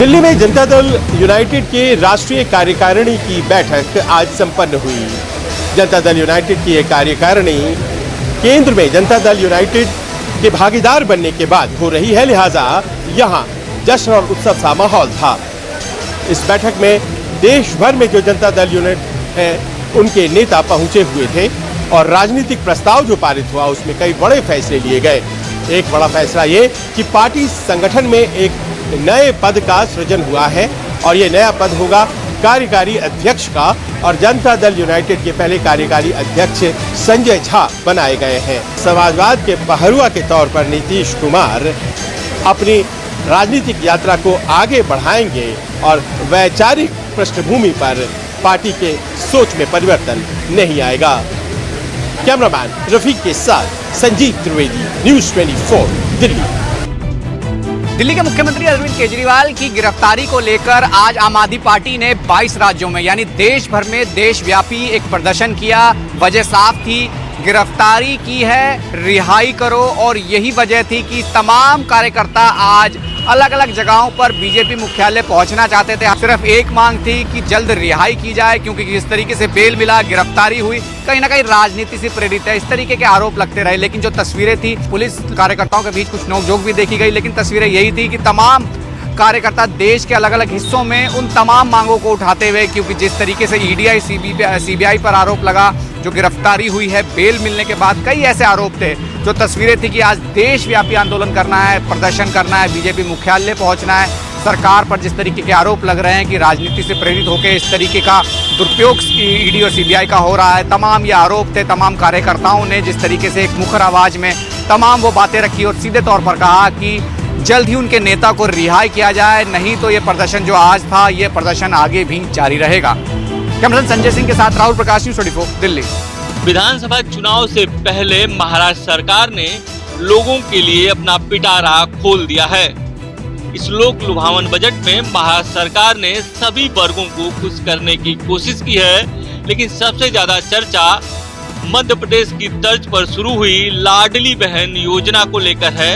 दिल्ली में जनता दल यूनाइटेड के राष्ट्रीय कार्यकारिणी की बैठक आज संपन्न हुई। जनता दल यूनाइटेड की यह कार्यकारिणी केंद्र में जनता दल यूनाइटेड के भागीदार बनने के बाद हो रही है, लिहाजा यहां जश्न और उत्सव सा माहौल था। इस बैठक में देश भर में जो जनता दल यूनाइटेड है उनके नेता पहुंचे हुए थे और राजनीतिक प्रस्ताव जो पारित हुआ उसमें कई बड़े फैसले लिए गए। एक बड़ा फैसला ये कि पार्टी संगठन में एक नए पद का सृजन हुआ है और ये नया पद होगा कार्यकारी अध्यक्ष का, और जनता दल यूनाइटेड के पहले कार्यकारी अध्यक्ष संजय झा बनाए गए हैं। समाजवाद के पहरुआ के तौर पर नीतीश कुमार अपनी राजनीतिक यात्रा को आगे बढ़ाएंगे और वैचारिक पृष्ठभूमि पर पार्टी के सोच में परिवर्तन नहीं आएगा। कैमरामैन रफीक के साथ संजीव त्रिवेदी, न्यूज़ 24 दिल्ली। दिल्ली के मुख्यमंत्री अरविंद केजरीवाल की गिरफ्तारी को लेकर आज आम आदमी पार्टी ने 22 राज्यों में यानी देश भर में देशव्यापी एक प्रदर्शन किया। वजह साफ थी, गिरफ्तारी की है, रिहाई करो, और यही वजह थी कि तमाम कार्यकर्ता आज अलग अलग जगहों पर बीजेपी मुख्यालय पहुंचना चाहते थे। सिर्फ एक मांग थी कि जल्द रिहाई की जाए, क्योंकि जिस तरीके से बेल मिला, गिरफ्तारी हुई, कहीं ना कहीं राजनीति से प्रेरित है, इस तरीके के आरोप लगते रहे। लेकिन जो तस्वीरें थी, पुलिस कार्यकर्ताओं के बीच कुछ नोकझोंक भी देखी गई, लेकिन तस्वीरें यही थी कि तमाम कार्यकर्ता देश के अलग अलग हिस्सों में उन तमाम मांगों को उठाते हुए, क्योंकि जिस तरीके से ईडी सीबीआई पर आरोप लगा, जो गिरफ्तारी हुई है बेल मिलने के बाद, कई ऐसे आरोप थे। जो तस्वीरें थी कि आज देशव्यापी आंदोलन करना है, प्रदर्शन करना है, बीजेपी मुख्यालय पहुंचना है, सरकार पर जिस तरीके के आरोप लग रहे हैं कि राजनीति से प्रेरित होकर इस तरीके का दुरुपयोग ईडी और सीबीआई का हो रहा है, तमाम ये आरोप थे। तमाम कार्यकर्ताओं ने जिस तरीके से एक मुखर आवाज में तमाम वो बातें रखी और सीधे तौर पर कहा कि जल्द ही उनके नेता को रिहाई किया जाए, नहीं तो ये प्रदर्शन जो आज था, ये प्रदर्शन आगे भी जारी रहेगा। कैमरामैन संजय सिंह के साथ राहुल प्रकाश, न्यूज़ 24 दिल्ली। विधानसभा चुनाव से पहले महाराष्ट्र सरकार ने लोगों के लिए अपना पिटारा खोल दिया है। इस लोक लुभावन बजट में महाराष्ट्र सरकार ने सभी वर्गों को खुश करने की कोशिश की है, लेकिन सबसे ज्यादा चर्चा मध्य प्रदेश की तर्ज पर शुरू हुई लाडली बहन योजना को लेकर है।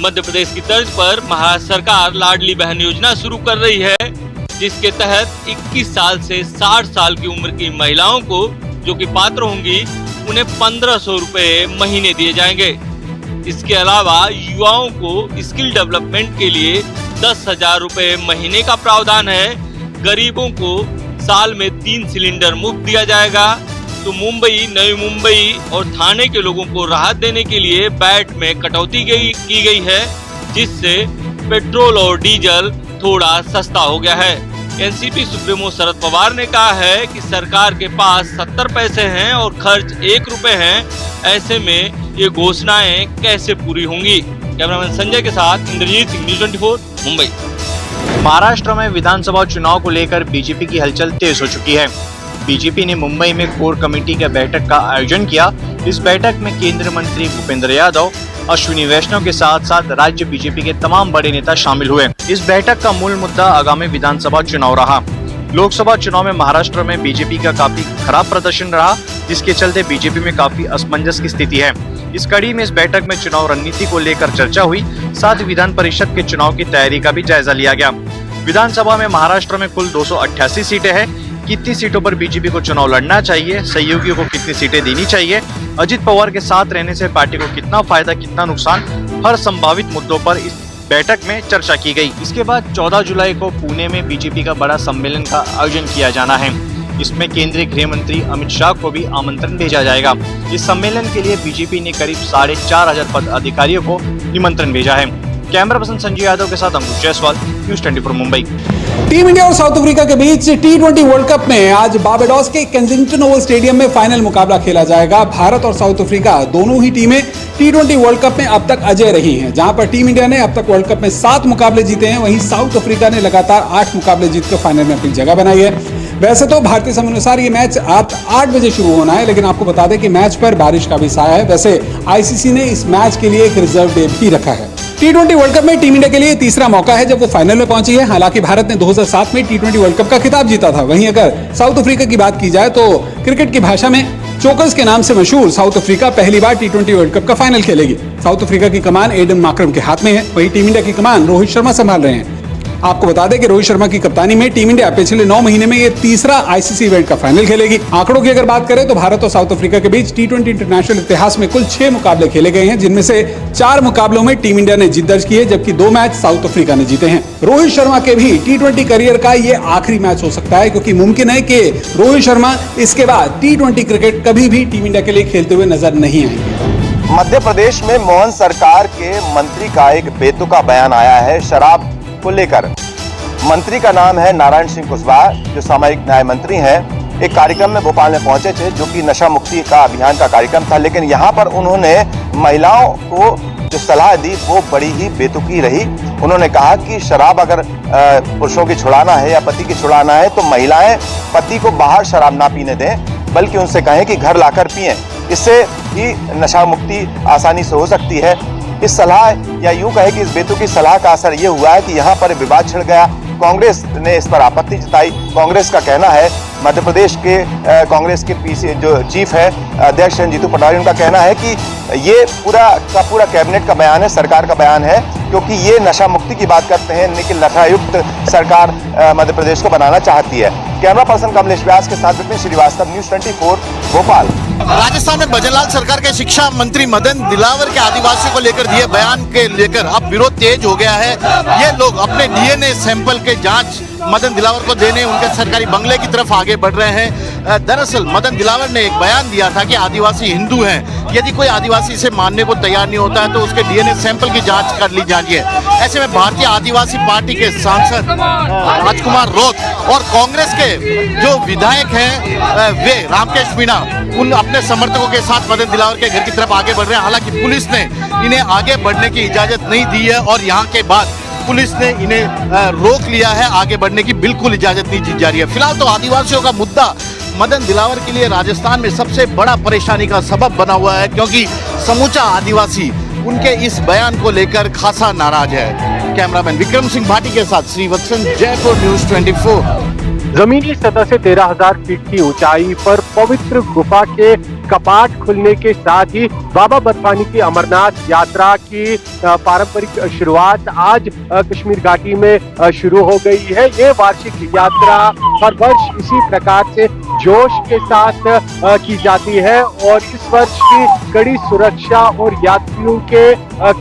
मध्य प्रदेश की तर्ज पर महाराष्ट्र सरकार लाडली बहन योजना शुरू कर रही है, जिसके तहत 21 साल से 60 साल की उम्र की महिलाओं को जो कि पात्र होंगी, उन्हें 1500 रुपए महीने दिए जाएंगे। इसके अलावा युवाओं को स्किल डेवलपमेंट के लिए 10,000 रुपए महीने का प्रावधान है। गरीबों को साल में 3 सिलेंडर मुफ्त दिया जाएगा। तो मुंबई, नई मुंबई और थाने के लोगों को राहत देने के लिए वैट में कटौती की गई है, जिससे पेट्रोल और डीजल थोड़ा सस्ता हो गया है। एनसीपी सुप्रीमो शरद पवार ने कहा है कि सरकार के पास 70 पैसे हैं और खर्च 1 रुपए हैं, ऐसे में ये घोषणाएं कैसे पूरी होंगी। कैमरामैन संजय के साथ इंद्रजीत सिंह, न्यूज़ 24 मुंबई। महाराष्ट्र में विधानसभा चुनाव को लेकर बीजेपी की हलचल तेज हो चुकी है। बीजेपी ने मुंबई में कोर कमेटी के बैठक का आयोजन किया। इस बैठक में केंद्रीय मंत्री भूपेंद्र यादव, अश्विनी वैष्णव के साथ साथ राज्य बीजेपी के तमाम बड़े नेता शामिल हुए। इस बैठक का मूल मुद्दा आगामी विधानसभा चुनाव रहा। लोकसभा चुनाव में महाराष्ट्र में बीजेपी का काफी खराब प्रदर्शन रहा, जिसके चलते बीजेपी में काफी असमंजस की स्थिति है। इस कड़ी में इस बैठक में चुनाव रणनीति को लेकर चर्चा हुई, साथ विधान परिषद के चुनाव की तैयारी का भी जायजा लिया गया। विधानसभा में महाराष्ट्र में कुल 288 सीटें हैं। कितनी सीटों पर बीजेपी को चुनाव लड़ना चाहिए, सहयोगियों को कितनी सीटें देनी चाहिए, अजित पवार के साथ रहने से पार्टी को कितना फायदा कितना नुकसान, हर संभावित मुद्दों पर इस बैठक में चर्चा की गई। इसके बाद 14 जुलाई को पुणे में बीजेपी का बड़ा सम्मेलन का आयोजन किया जाना है। इसमें केंद्रीय गृह मंत्री अमित शाह को भी आमंत्रण भेजा जाएगा। इस सम्मेलन के लिए बीजेपी ने करीब 4500 पद अधिकारियों को निमंत्रण भेजा है। कैमरा पर्सन संजय यादव के साथ Ankush Jaiswal, news 24 Mumbai. Team India और साउथ अफ्रीका के बीच T20 वर्ल्ड कप में आज बारबाडोस के केंसिंगटन ओवल स्टेडियम में फाइनल मुकाबला खेला जाएगा। भारत और साउथ अफ्रीका दोनों ही टीमें T20 वर्ल्ड कप में अब तक अजय रही हैं। जहां पर टीम इंडिया ने अब तक वर्ल्ड कप में 7 मुकाबले जीते हैं, वहीं साउथ अफ्रीका ने लगातार 8 मुकाबले जीतकर फाइनल में अपनी जगह बनाई है। वैसे तो भारतीय समय अनुसार ये मैच रात 8 बजे शुरू होना है, लेकिन आपको बता दें कि मैच पर बारिश का भी साया है। वैसे आईसीसी ने इस मैच के लिए एक रिजर्व डे भी रखा है। T20 वर्ल्ड कप में टीम इंडिया के लिए तीसरा मौका है जब वो फाइनल में पहुंची है। हालांकि भारत ने 2007 में T20 वर्ल्ड कप का खिताब जीता था। वहीं अगर साउथ अफ्रीका की बात की जाए तो क्रिकेट की भाषा में चोकर्स के नाम से मशहूर साउथ अफ्रीका पहली बार T20 वर्ल्ड कप का फाइनल खेलेगी। साउथ अफ्रीका की कमान एडन मार्क्रम के हाथ में है, वहीं टीम इंडिया की कमान रोहित शर्मा संभाल रहे हैं। आपको बता दें कि रोहित शर्मा की कप्तानी में टीम इंडिया पिछले 9 महीने में ये तीसरा आईसीसी इवेंट का फाइनल खेलेगी। आंकड़ों की अगर बात करें तो भारत और साउथ अफ्रीका के बीच T20 इंटरनेशनल इतिहास में कुल 6 मुकाबले खेले गए हैं, जिनमें से 4 मुकाबलों में टीम इंडिया ने जीत दर्ज की है, जबकि 2 मैच साउथ अफ्रीका ने जीते हैं। रोहित शर्मा के भी T20 करियर का ये आखिरी मैच हो सकता है, क्योंकि मुमकिन है कि रोहित शर्मा इसके बाद T20 क्रिकेट कभी भी टीम इंडिया के लिए खेलते हुए नजर नहीं आएंगे। मध्य प्रदेश में मोहन सरकार के मंत्री का एक बेतुका बयान आया है शराब को लेकर। मंत्री का नाम है नारायण सिंह कुशवाहा, जो सामाजिक न्याय मंत्री हैं। एक कार्यक्रम में भोपाल में पहुंचे थे, जो कि नशा मुक्ति का अभियान का कार्यक्रम था, लेकिन यहाँ पर उन्होंने महिलाओं को जो सलाह दी वो बड़ी ही बेतुकी रही। उन्होंने कहा कि शराब अगर पुरुषों की छुड़ाना है या पति की छुड़ाना है तो महिलाएं पति को बाहर शराब ना पीने दें, बल्कि उनसे कहें कि घर लाकर पिएं। इससे ही नशा मुक्ति आसानी से हो सकती है। इस सलाह या यूं कहे कि इस बेतुकी सलाह का असर ये हुआ है कि यहाँ पर विवाद छिड़ गया। कांग्रेस ने इस पर आपत्ति जताई। कांग्रेस का कहना है, मध्य प्रदेश के कांग्रेस के पीसी जो चीफ है अध्यक्ष जीतू पटवारी, उनका कहना है कि ये पूरा कैबिनेट का बयान है, सरकार का बयान है, क्योंकि ये नशा मुक्ति की बात करते हैं, लेकिन नशायुक्त सरकार मध्य प्रदेश को बनाना चाहती है। कैमरा पर्सन कमलेश व्यास के साथ विपिन श्रीवास्तव, न्यूज़ 24 भोपाल। राजस्थान में भजनलाल सरकार के शिक्षा मंत्री मदन दिलावर के आदिवासियों को लेकर दिए बयान के लेकर अब विरोध तेज हो गया है। ये लोग अपने डीएनए सैंपल के जांच मदन दिलावर को देने उनके सरकारी बंगले की तरफ आगे बढ़ रहे हैं। दरअसल मदन दिलावर ने एक बयान दिया था कि आदिवासी हिंदू हैं, यदि कोई आदिवासी इसे मानने को तैयार नहीं होता है तो उसके डीएनए सैंपल की जांच कर ली जाए। ऐसे में भारतीय आदिवासी पार्टी के सांसद राजकुमार रोत और कांग्रेस के जो विधायक हैं वे रामकेश मीणा उन अपने समर्थकों के साथ मदन दिलावर के घर की तरफ आगे बढ़ रहे हैं। हालांकि पुलिस ने इन्हें आगे बढ़ने की इजाजत नहीं दी है और यहाँ के बाद पुलिस ने इन्हें रोक लिया है। आगे बढ़ने की बिल्कुल इजाजत नहीं दी जा रही है। फिलहाल तो आदिवासियों का मुद्दा मदन दिलावर के लिए राजस्थान में सबसे बड़ा परेशानी का सबब बना हुआ है, क्योंकि समूचा आदिवासी उनके इस बयान को लेकर खासा नाराज है। कैमरामैन विक्रम सिंह भाटी के साथ श्रीवत्सन, जयपुर, न्यूज़ 24। जमीनी सतह से 13,000 फीट की ऊंचाई पर पवित्र गुफा के कपाट खुलने के साथ ही बाबा बर्फानी की अमरनाथ यात्रा की पारंपरिक शुरुआत आज कश्मीर घाटी में शुरू हो गई है। ये वार्षिक यात्रा हर वर्ष इसी प्रकार से जोश के साथ की जाती है और इस वर्ष की कड़ी सुरक्षा और यात्रियों के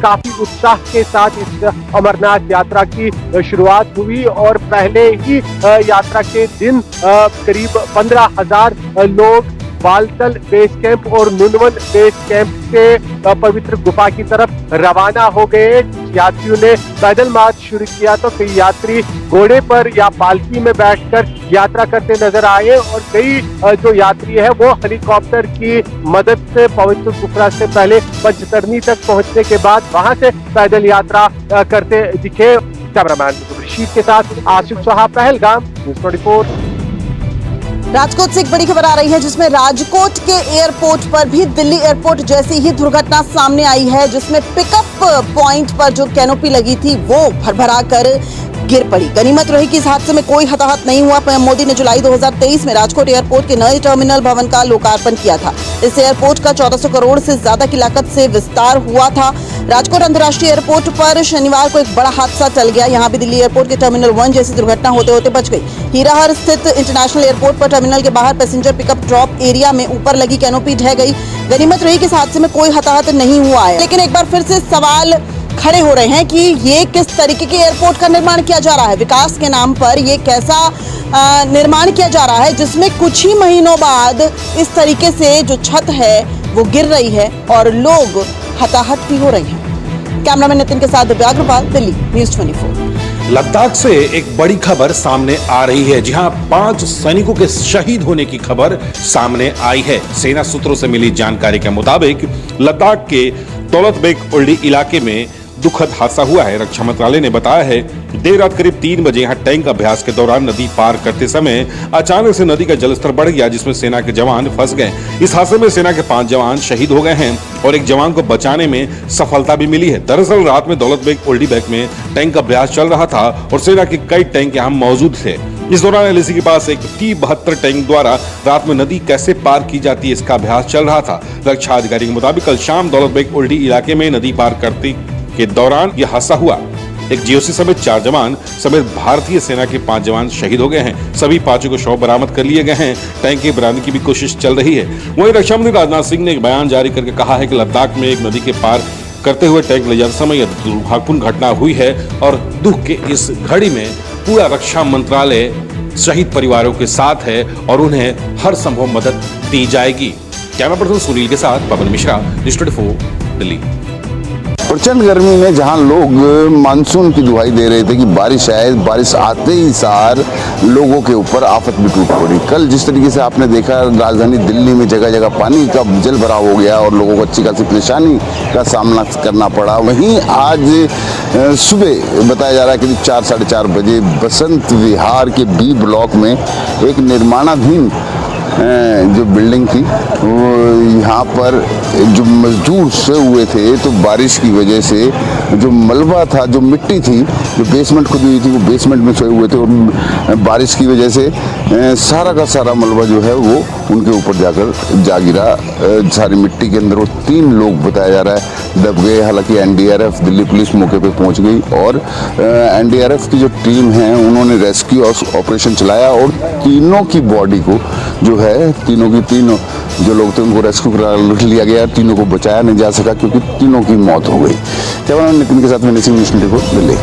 काफी उत्साह के साथ इस अमरनाथ यात्रा की शुरुआत हुई और पहले ही यात्रा के दिन करीब 15,000 लोग बालतल बेस कैंप और नुनवन बेस कैंप से पवित्र गुफा की तरफ रवाना हो गए। यात्रियों ने पैदल मार्च शुरू किया तो कई यात्री घोड़े पर या पालकी में बैठकर यात्रा करते नजर आए और कई जो यात्री है वो हेलीकॉप्टर की मदद से पवित्र गुफा से पहले पंचतरनी तक पहुंचने के बाद वहां से पैदल यात्रा करते दिखे। कैमरामैन शीट के साथ आशिफ साहब, पहलगाम, न्यूज़ 24। राजकोट से एक बड़ी खबर आ रही है, जिसमें राजकोट के एयरपोर्ट पर भी दिल्ली एयरपोर्ट जैसी ही दुर्घटना सामने आई है, जिसमें पिकअप पॉइंट पर जो कैनोपी लगी थी वो भरभरा कर गिर पड़ी। गनीमत रही कि इस हादसे में कोई हताहत नहीं हुआ। पीएम मोदी ने जुलाई 2023 में राजकोट एयरपोर्ट के नए टर्मिनल भवन का लोकार्पण किया था। इस एयरपोर्ट का 1400 करोड़ से ज्यादा की लागत से विस्तार हुआ था। राजकोट अंतर्राष्ट्रीय एयरपोर्ट पर शनिवार को एक बड़ा हादसा टल गया। यहाँ भी दिल्ली एयरपोर्ट के टर्मिनल 1 जैसी दुर्घटना होते होते बच गई। हीराहर स्थित इंटरनेशनल एयरपोर्ट पर टर्मिनल के बाहर पैसेंजर पिकअप ड्रॉप एरिया में ऊपर लगी कैनोपी ढह गई। गनीमत रही कि इस हादसे में कोई हताहत नहीं हुआ है, लेकिन एक बार फिर से सवाल खड़े हो रहे हैं कि ये किस तरीके के एयरपोर्ट का निर्माण किया जा रहा है। विकास के नाम पर ये कैसा निर्माण किया जा रहा है, जिसमें कुछ ही महीनों बाद इस तरीके से जो छत है वो गिर रही है और लोग हताहत भी हो रहे हैं। कैमरामैन नितिन के साथ दिव्या अग्रवाल, दिल्ली, न्यूज़ 24। लद्दाख से एक बड़ी खबर सामने आ रही है, जहां 5 सैनिकों के शहीद होने की खबर सामने आई है। सेना सूत्रों से मिली जानकारी के मुताबिक लद्दाख के दौलत बेग ओल्डी इलाके में दुखद हादसा हुआ है। रक्षा मंत्रालय ने बताया है देर रात करीब 3 बजे यहाँ टैंक अभ्यास के दौरान नदी पार करते समय अचानक से नदी का जलस्तर बढ़ गया, जिसमें सेना के जवान फंस गए। इस हादसे में सेना के 5 जवान शहीद हो गए हैं और एक जवान को बचाने में सफलता भी मिली है। दरअसल रात में दौलत बेग ओल्डी बेग में टैंक अभ्यास चल रहा था और सेना के कई टैंक यहाँ मौजूद थे। इस दौरान एलएसी के पास एक T-72 टैंक द्वारा रात में नदी कैसे पार की जाती है इसका अभ्यास चल रहा था। रक्षा अधिकारी के मुताबिक कल शाम दौलत बेग ओल्डी इलाके में नदी पार करते के दौरान यह हादसा हुआ। एक जीओसी समेत 4 जवान समेत भारतीय सेना के 5 जवान शहीद हो गए हैं। सभी 5 को शव बरामद कर लिए गए हैं। टैंक की बरामदगी की भी कोशिश चल रही है। वहीं रक्षा मंत्री राजनाथ सिंह ने एक बयान जारी करके कहा है कि लद्दाख में एक नदी के पार करते हुए टैंक ले जाते समय यह दुर्भाग्यपूर्ण घटना हुई है और दुख के इस घड़ी में पूरा रक्षा मंत्रालय शहीद परिवारों के साथ है और उन्हें हर संभव मदद दी जाएगी। कैमरा पर्सन सुनील के साथ पवन मिश्रा, न्यूज़ 24 दिल्ली। प्रचंड गर्मी में जहां लोग मानसून की दुहाई दे रहे थे कि बारिश आए, बारिश आते ही सार लोगों के ऊपर आफत भी टूट पड़ी। कल जिस तरीके से आपने देखा राजधानी दिल्ली में जगह जगह पानी का जल भराव हो गया और लोगों को अच्छी खासी परेशानी का सामना करना पड़ा। वहीं आज सुबह बताया जा रहा है कि 4 साढ़े 4 बजे बसंत विहार के बी ब्लॉक में एक निर्माणाधीन जो बिल्डिंग थी वो यहाँ पर जो मजदूर सोए हुए थे तो बारिश की वजह से जो मलबा था, जो मिट्टी थी, जो बेसमेंट खुदी हुई थी वो बेसमेंट में सोए हुए थे और बारिश की वजह से सारा का सारा मलबा जो है वो उनके ऊपर जाकर जा गिरा। सारी मिट्टी के अंदर वो 3 लोग बताया जा रहा है दब गए। हालांकि एनडीआरएफ दिल्ली पुलिस मौके पे पहुंच गई और एनडीआरएफ की जो टीम है उन्होंने रेस्क्यू ऑपरेशन चलाया और तीनों की बॉडी को जो है तीनों जो लोग थे उनको रेस्क्यू करा लिया गया। तीनों को बचाया नहीं जा सका क्योंकि तीनों की मौत हो गई। कैमरामैन नितिन के साथ में न्यूज़ 24 दिल्ली।